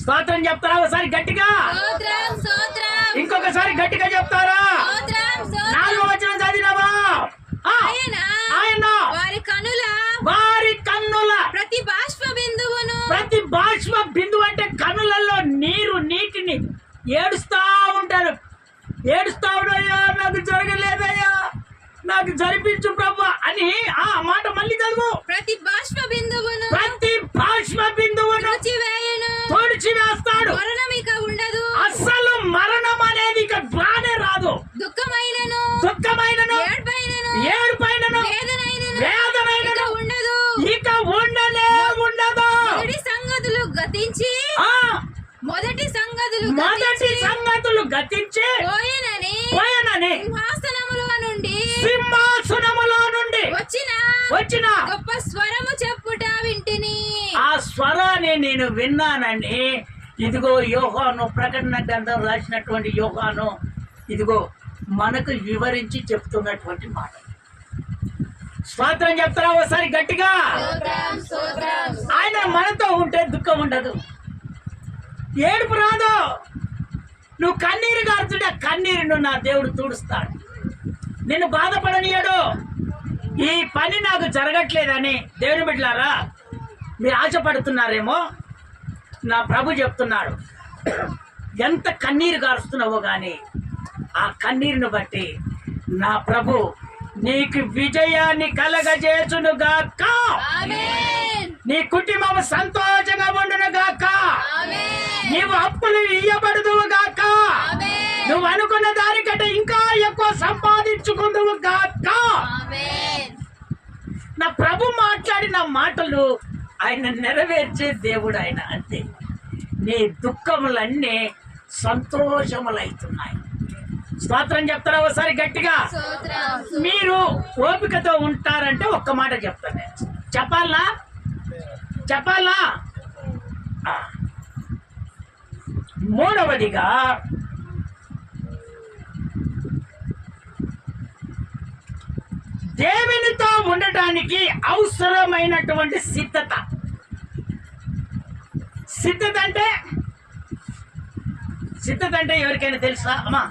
స్తోత్రం చెప్తారా ఒకసారి గట్టిగా? ఇంకొకసారి గట్టిగా చెప్తారా? 4వ వచనం చదివినావా? ఆయన వారి కన్నుల ప్రతి బాష్ప బిందువు అంటే కన్నులలో నీటిని ఏడుస్తా ఉంటారు. ఏడుస్తావుడయ్యా, నాకు జరగలేదయ్యా, నాకు జరిపించు ప్రభు అని ఆ మాట మళ్ళీ చదువు. ప్రతి బాష్ప బిందువును తోడిచివేస్తాడు. మరణం ఇక ఉండదు. అస్సలు మరణం అనేది ఇక రానే రాదు. దుఃఖమైనను ఏడుపైనను వేదనైనను ఉండదు. ఇక ఉండనే ఉండదు. మొదటి సంగతులు గతించి పోయెనని సింహాసనములో నుండి వచ్చిన గొప్ప స్వరము చెప్పుట వింటిని. ఆ స్వరాన్ని నేను విన్నానని ఇదిగో యోహాను, ప్రకటన గ్రంథం రాసినటువంటి యోహాను ఇదిగో మనకు వివరించి చెప్తున్నటువంటి మాట. స్తోత్రం చెప్తారా ఒకసారి గట్టిగా? ఆయన మనతో ఉంటే దుఃఖం ఉండదు, ఏడుపు రాదు. నువ్వు కన్నీరు గారుతుంటే ఆ కన్నీరును నా దేవుడు తుడుస్తాడు, నిన్ను బాధపడనీయడు. ఈ పని నాకు జరగట్లేదని దేవుని బిడ్డలారా మీరు ఆశపడుతున్నారేమో. నా ప్రభు చెప్తున్నాడు, ఎంత కన్నీరు గారుస్తున్నావో కానీ ఆ కన్నీరును బట్టి నా ప్రభు నీకు విజయాన్ని కలగజేసును గాక. నీ కుటుంబం సంతోషంగా ఉండును గాక. నీవు అప్పులు ఇయ్యబడుదువు గాక. నువ్వు అనుకున్న దానికంటే ఇంకా ఎక్కువ సంపాదించుకుందువు గాక. నా ప్రభు మాట్లాడిన మాటలు ఆయన నెరవేర్చే దేవుడు ఆయన. అంతే, నీ దుఃఖములన్నీ సంతోషములైతున్నాయి. స్తోత్రం చెప్తారా ఒకసారి గట్టిగా? మీరు ఓపికతో ఉంటారంటే ఒక్క మాట చెప్తాను. చెప్పాలా? మూడవదిగా దేవునితో ఉండటానికి అవసరమైనటువంటి సిద్ధత. సిద్ధత అంటే ఎవరికైనా తెలుసా అమ్మా?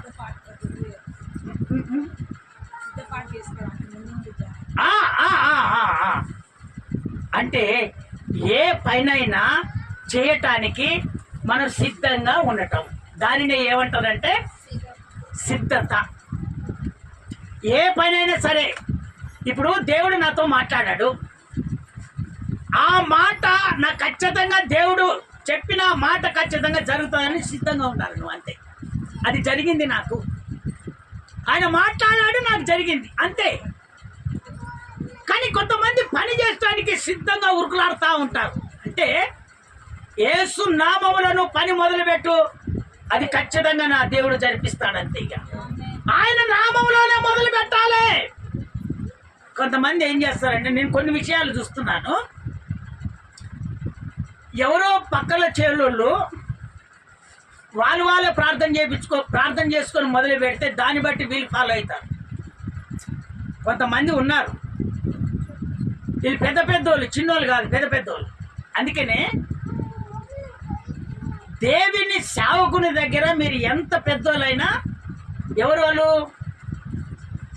అంటే ఏ పైనైనా చేయటానికి మనం సిద్ధంగా ఉండటం, దానిని ఏమంటారంటే సిద్ధత. ఏ పనైనా సరే, ఇప్పుడు దేవుడు నాతో మాట్లాడాడు, ఆ మాట నాకు ఖచ్చితంగా దేవుడు చెప్పిన మాట ఖచ్చితంగా జరుగుతుందని సిద్ధంగా ఉండాలి నువ్వు. అంతే, అది జరిగింది నాకు. ఆయన మాట్లాడాడు, నాకు జరిగింది, అంతే. కానీ కొంతమంది పని చేయడానికి సిద్ధంగా ఉరుకులాడుతూ ఉంటారు. అంటే యేసు నామములను పని మొదలుపెట్టు, అది ఖచ్చితంగా నా దేవుడు జరిపిస్తాడు. అంతే, ఇక ఆయన నామములోనే మొదలు పెట్టాలి. కొంతమంది ఏం చేస్తారంటే, నేను కొన్ని విషయాలు చూస్తున్నాను, ఎవరో పక్కల చేలోళ్ళు వాళ్ళే ప్రార్థన చేసుకొని మొదలు పెడితే దాన్ని బట్టి వీళ్ళు ఫాలో అవుతారు. కొంతమంది ఉన్నారు, వీళ్ళు పెద్దోళ్ళు, చిన్నోళ్ళు కాదు, పెద్దోళ్ళు. అందుకనే దేవుని సేవకుని దగ్గర మీరు ఎంత పెద్దోళ్ళైనా, ఎవరు వాళ్ళు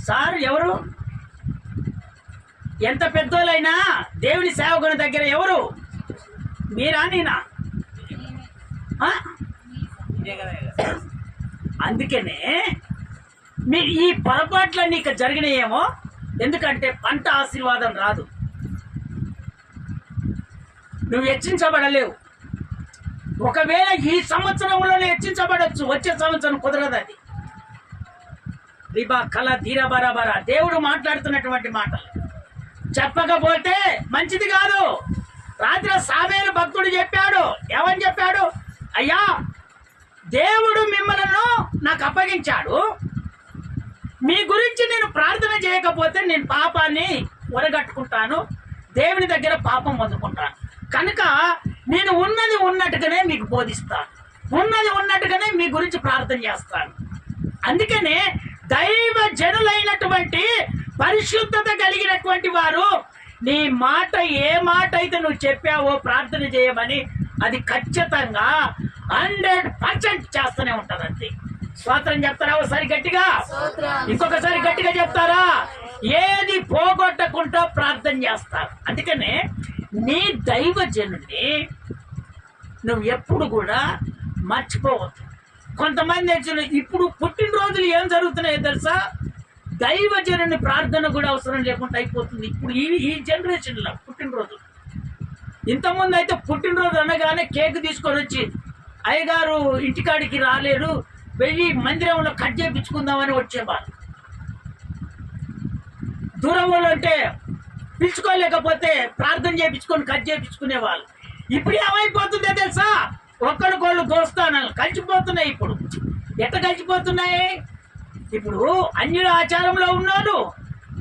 సార్, ఎవరు ఎంత పెద్దోళ్ళైనా దేవుని సేవకుని దగ్గర ఎవరు, మీరా నేనా? అందుకనే మీరు ఈ పొరపాట్లన్నీ ఇక జరిగినాయేమో. ఎందుకంటే పంట ఆశీర్వాదం రాదు, నువ్వు హెచ్చించబడలేవు. ఒకవేళ ఈ సంవత్సరంలోనే హెచ్చించబడచ్చు, వచ్చే సంవత్సరం కుదరదు. అది రిబా కళ ధీర బరాబరా దేవుడు మాట్లాడుతున్నటువంటి మాటలు చెప్పకపోతే మంచిది కాదు. రాత్రి సామేలు భక్తుడు చెప్పాడు, ఏమని చెప్పాడు? అయ్యా, దేవుడు మిమ్మల్ని నాకు అప్పగించాడు, మీ గురించి నేను ప్రార్థన చేయకపోతే నేను పాపాన్ని ఒరగట్టుకుంటాను, దేవుని దగ్గర పాపం పొందుకుంటాను. కనుక నేను ఉన్నది ఉన్నట్టుగానే మీకు బోధిస్తాను, ఉన్నది ఉన్నట్టుగానే మీ గురించి ప్రార్థన చేస్తాను. అందుకనే దైవ జనులైనటువంటి పరిశుద్ధత కలిగినటువంటి వారు నీ మాట, ఏ మాట అయితే నువ్వు చెప్పావో ప్రార్థన చేయమని, అది ఖచ్చితంగా 100% చేస్తూనే ఉంటారండి. స్తోత్రం చెప్తారా ఒకసారి గట్టిగా? ఇంకొకసారి గట్టిగా చెప్తారా? ఏది పోగొట్టకుండా ప్రార్థన చేస్తారు. అందుకనే నీ దైవజనుని నువ్వు ఎప్పుడు కూడా మర్చిపోవద్దు. కొంతమంది ఇప్పుడు పుట్టినరోజులు ఏం జరుగుతున్నాయో తెలుసా? దైవజనుని ప్రార్థన కూడా అవసరం లేకుండా అయిపోతుంది ఇప్పుడు ఈ జనరేషన్లో పుట్టినరోజు. ఇంతకుముందు అయితే పుట్టినరోజు అనగానే కేక్ తీసుకొని వచ్చి, అయ్యగారు ఇంటికాడికి రాలేరు, వెళ్ళి మందిరంలో కట్ చేయించుకుందామని వచ్చేవాళ్ళు. దూరం వాళ్ళు అంటే పిలుచుకోలేకపోతే ప్రార్థన చేయించుకొని కట్ చేయించుకునేవాళ్ళు. ఇప్పుడు ఏమైపోతుందో తెలుసా? ఒక్కడికోళ్ళు దోస్తానాలు కలిసిపోతున్నాయి. ఇప్పుడు ఎట్లా కలిసిపోతున్నాయి? ఇప్పుడు అన్యుల ఆచారంలో ఉన్నాడు,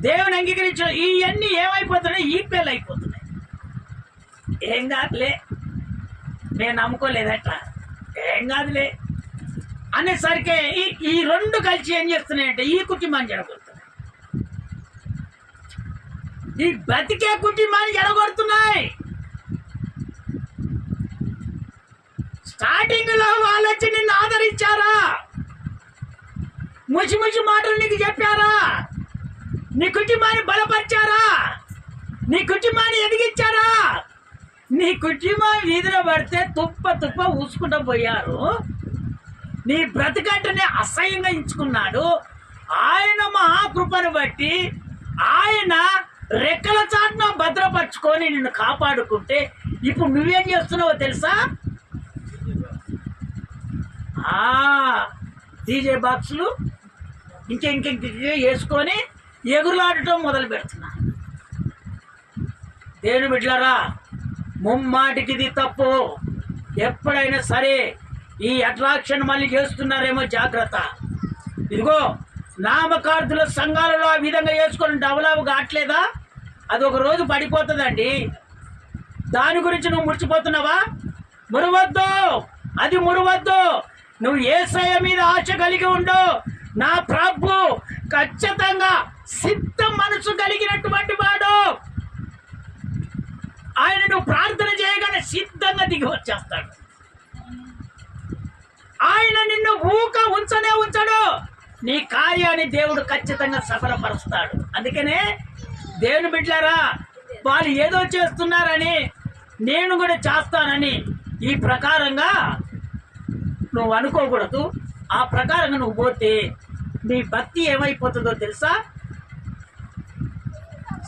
దేవుని అంగీకరించిన ఇవన్నీ ఏమైపోతున్నాయి? ఈ పేర్లు అయిపోతున్నాయి. ఏం కాదులే, నేను నమ్ముకోలేదు, ఏం కాదులే అనేసరికి ఈ రెండు కలిసి ఏం చేస్తున్నాయంటే ఈ కుటుంబాన్ని జడగొడుతున్నాయి, ఈ బ్రతికే కుటుంబాన్ని జడగొడుతున్నాయి. స్టార్టింగ్ లో వాళ్ళు వచ్చి నిన్ను ఆదరించారా? ముసి మాటలు నీకు చెప్పారా? నీ కుటుంబాన్ని బలపరిచారా? నీ కుటుంబాన్ని ఎదిగించారా? నీ కుటుంబం వీధిలో పడితే తుప్ప ఊసుకుంటూ పోయారు. నీ బ్రతికంటనే అసహ్యంగా ఎంచుకున్నాడు. ఆయన మహాకృపను బట్టి ఆయన రెక్కల చాటున భద్రపరుచుకొని నిన్ను కాపాడుకుంటే ఇప్పుడు నువ్వేం చేస్తున్నావో తెలుసా? డీజే బాక్సులు ఇంకెంక వేసుకొని ఎగురులాడటం మొదలు పెడుతున్నా. దేవుని బిడ్డలారా, ముమ్మాటికి ఇది తప్పు. ఎప్పుడైనా సరే ఈ అట్రాక్షన్ మళ్ళీ చేస్తున్నారేమో జాగ్రత్త. ఇదిగో నామకార్థుల సంఘాలలో ఆ విధంగా వేసుకొని డెవలప్ కావట్లేదా? అది ఒక రోజు పడిపోతుందండి. దాని గురించి నువ్వు ముడిచిపోతున్నావా? మురవద్దు, అది మురవద్దు. నువ్వు యేసయ్య మీద ఆశ కలిగి ఉండు. నా ప్రభు ఖచ్చితంగా సిద్ధ మనసు కలిగినటువంటి వాడు. ఆయన నువ్వు ప్రార్థన చేయగానే సిద్ధంగా దిగి వచ్చేస్తాడు. ఆయన నిన్ను ఉంచడు. నీ కార్యాన్ని దేవుడు ఖచ్చితంగా సఫలపరుస్తాడు. అందుకనే దేవుని బిడ్డలారా, వాళ్ళు ఏదో చేస్తున్నారని నేను కూడా చేస్తానని ఈ ప్రకారంగా నువ్వు అనుకోకూడదు. ఆ ప్రకారంగా నువ్వు పోతే నీ భక్తి ఏమైపోతుందో తెలుసా?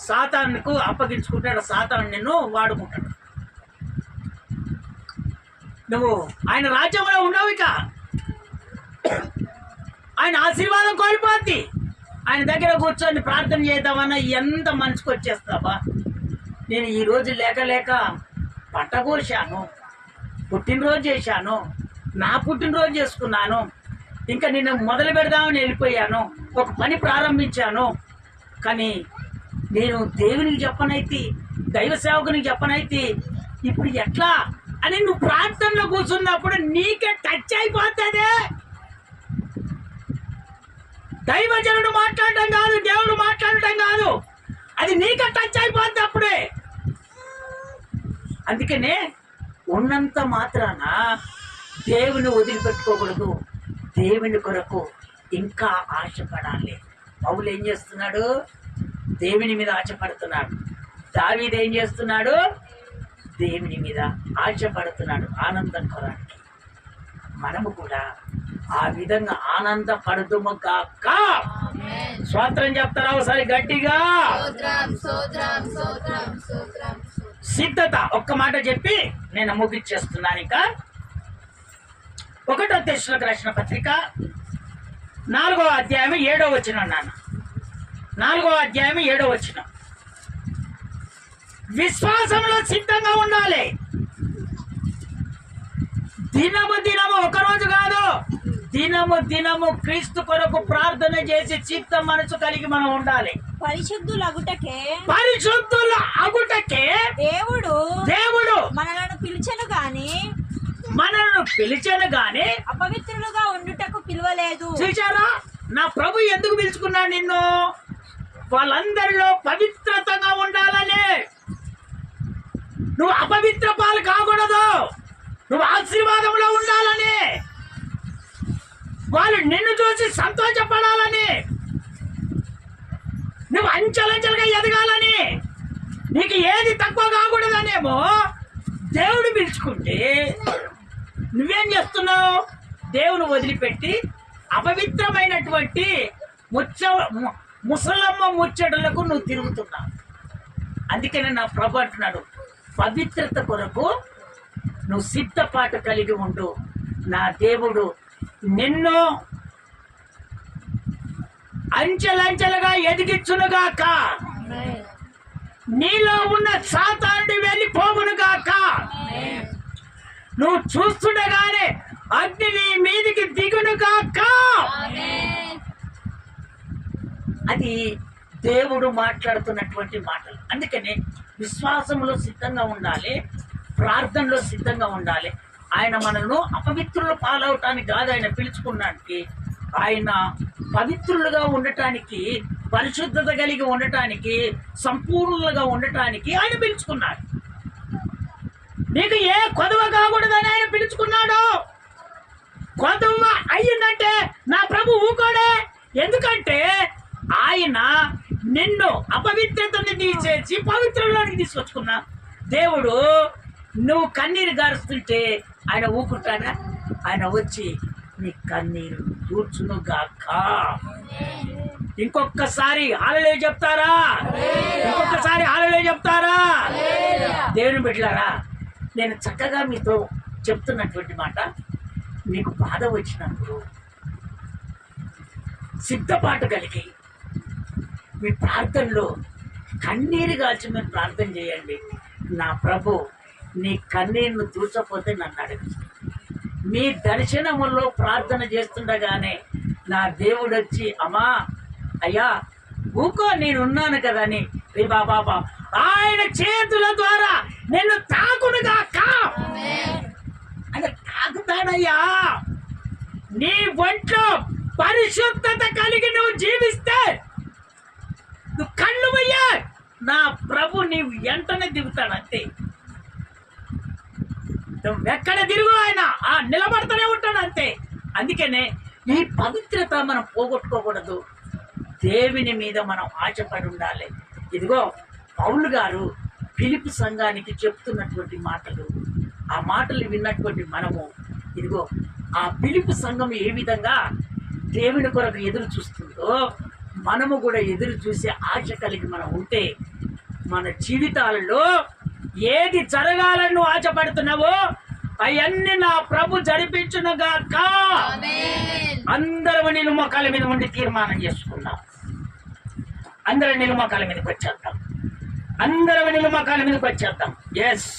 సాతానుకు అప్పగించుకుంటాడు. సాతాను నిన్ను వాడుకుంటాడు. నువ్వు ఆయన రాజ్యంలో ఉండవు. ఇక ఆయన ఆశీర్వాదం కోల్పోద్ది. ఆయన దగ్గర కూర్చొని ప్రార్థన చేద్దామన్నా ఎంత మనసుకు వచ్చేస్తావా? నేను ఈరోజు లేక పంట కోసాను, పుట్టినరోజు చేశాను, నా పుట్టినరోజు చేసుకున్నాను, ఇంకా నేను మొదలు పెడదామని వెళ్ళిపోయాను, ఒక పని ప్రారంభించాను. కానీ నేను దేవునికి చెప్పనైతే, దైవ సేవకునికి చెప్పనైతే ఇప్పుడు ఎట్లా అని నువ్వు ప్రార్థనలో కూర్చున్నప్పుడు నీకే టచ్ అయిపోతుంది. దైవజనుడు మాట్లాడటం కాదు, దేవుడు మాట్లాడటం కాదు, అది నీకే టచ్ అయిపోద్ది అప్పుడే. అందుకనే ఉన్నంత మాత్రాన దేవుని వదిలిపెట్టుకోకూడదు. దేవుని కొరకు ఇంకా ఆశపడాలి. పౌలు ఏం చేస్తున్నాడు? దేవుని మీద ఆశపడుతున్నాడు. దావీదు ఏం చేస్తున్నాడు? దేవుని మీద ఆశపడుతున్నాడు ఆనందం కొరకు. మనము కూడా ఆ విధంగా ఆనందపడుదుము గాక. స్వాతంత్రం చెప్తారా ఒకసారి గట్టిగా? సిద్ధత ఒక్క మాట చెప్పి నేను ముగించేస్తున్నాను. ఇక 1 తెస్సలోనికీయులకు రాసిన పత్రిక 4వ అధ్యాయం 7వ వచనం నాన్న. 4వ అధ్యాయం 7వ వచనం. విశ్వాసంలో సిద్ధంగా ఉండాలి. దినము దినము, ఒకరోజు కాదు, దినము దినము క్రీస్తు కొరకు ప్రార్థన చేసి చిత్త మనసు కలిగి మనం ఉండాలి. పరిశుద్ధులు అగుటకే దేవుడు మనలను పిలిచెను గాని అపవిత్రులుగా ఉండుటకు పిలవలేదు. చూసారా, నా ప్రభు ఎందుకు పిలుచుకున్నాడు నిన్ను? వాళ్ళందరిలో పవిత్రతగా ఉండాలని. నువ్వు అపవిత్ర పాలు కాకూడదు, నువ్వు ఆశీర్వాదంలో ఉండాలని, వాళ్ళు నిన్ను చూసి సంతోషపడాలని, నువ్వు అంచెలంచెలుగా ఎదగాలని, నీకు ఏది తక్కువ కాకూడదనేమో దేవుడు పిలుచుకుంటే నువ్వేం చేస్తున్నావు? దేవుని వదిలిపెట్టి అపవిత్రమైనటువంటి ముసలమ్మ ముచ్చటలకు నువ్వు తిరుగుతున్నావు. అందుకనే నా ప్రభు అంటున్నాడు, పవిత్రత కొరకు నువ్వు సిద్ధపాటు కలిగి ఉండు. నా దేవుడు నిన్ను అంచెలంచెలుగా ఎదిగించునుగాక. నీలో ఉన్న సాతానుడి వెళ్ళిపోవునుగాక. నువ్వు చూస్తుండగానే అగ్ని నీ మీదికి దిగునుగాక. అది దేవుడు మాట్లాడుతున్నటువంటి మాటలు. అందుకని విశ్వాసంలో సిద్ధంగా ఉండాలి, ప్రార్థనలో సిద్ధంగా ఉండాలి. ఆయన మనల్ని అపవిత్రులు పాలవటానికి కాదు ఆయన పిలుచుకున్నానికి, ఆయన పవిత్రులుగా ఉండటానికి, పరిశుద్ధత కలిగి ఉండటానికి, సంపూర్ణులుగా ఉండటానికి ఆయన పిలుచుకున్నాడు. నీకు ఏ కొదవ కాకూడదని ఆయన పిలుచుకున్నాడు. కొదవ అయ్యిందంటే నా ప్రభు ఊకోడే. ఎందుకంటే ఆయన నిన్ను అపవిత్రతని తీసేసి పవిత్రంలోనికి తీసుకొచ్చుకున్నా దేవుడు. నువ్వు కన్నీరు గారుస్తుంటే ఆయన ఊకుంటాడా? ఆయన వచ్చి నీ కన్నీరు కూర్చునుగాక. ఇంకొకసారి హల్లెలూయా చెప్తారా? ఇంకొకసారి హల్లెలూయా చెప్తారా? దేవుని బిడ్డలారా, నేను చక్కగా మీతో చెప్తున్నటువంటి మాట, మీకు బాధ వచ్చినప్పుడు సిద్ధపాటు కలిగి మీ ప్రార్థనలో కన్నీరు కాల్చి మీరు ప్రార్థన చేయండి. నా ప్రభు నీ కన్నీరును దూచపోతే నన్ను అడుగు. మీ దర్శనములో ప్రార్థన చేస్తుండగానే నా దేవుడు వచ్చి, అమ్మా అయ్యా ఊకో నేనున్నాను కదా అని రే బాబా ఆయన చేతుల ద్వారా నిన్ను తాకునుగాక. అంటే తాకుతాడయ్యా. నీ ఒంట్లో పరిశుద్ధత కలిగి నువ్వు జీవిస్తే, నువ్వు కళ్ళు పోయ్యా నా ప్రభు నీవు వెంటనే దిగుతాడు. అంతే, నువ్వెక్కడ తిరుగు ఆయన ఆ నిలబడతానే ఉంటాడు. అంతే. అందుకనే ఈ పవిత్రత మనం పోగొట్టుకోకూడదు. దేవుని మీద మనం ఆశపడి ఉండాలి. ఇదిగో పౌలు గారు ఫిలిప్పీ సంఘానికి చెప్తున్నటువంటి మాటలు, ఆ మాటలు విన్నటువంటి మనము, ఇదిగో ఆ ఫిలిప్పీ సంఘం ఏ విధంగా దేవుని కొరకు ఎదురు చూస్తుందో మనము కూడా ఎదురు చూసే ఆశ కలిగి మనం ఉంటే, మన జీవితాలలో ఏది జరగాలని నువ్వు ఆశపడుతున్నావో అవన్నీ నా ప్రభు జరిపించునుగాక. అందరూ నిలుమకాల మీద ఉండి తీర్మానం చేసుకుందాం. అందరూ నిలుమకాల మీదకి వచ్చేద్దాం. అందరూ నిలుమకాల మీదకి వచ్చేద్దాం. ఎస్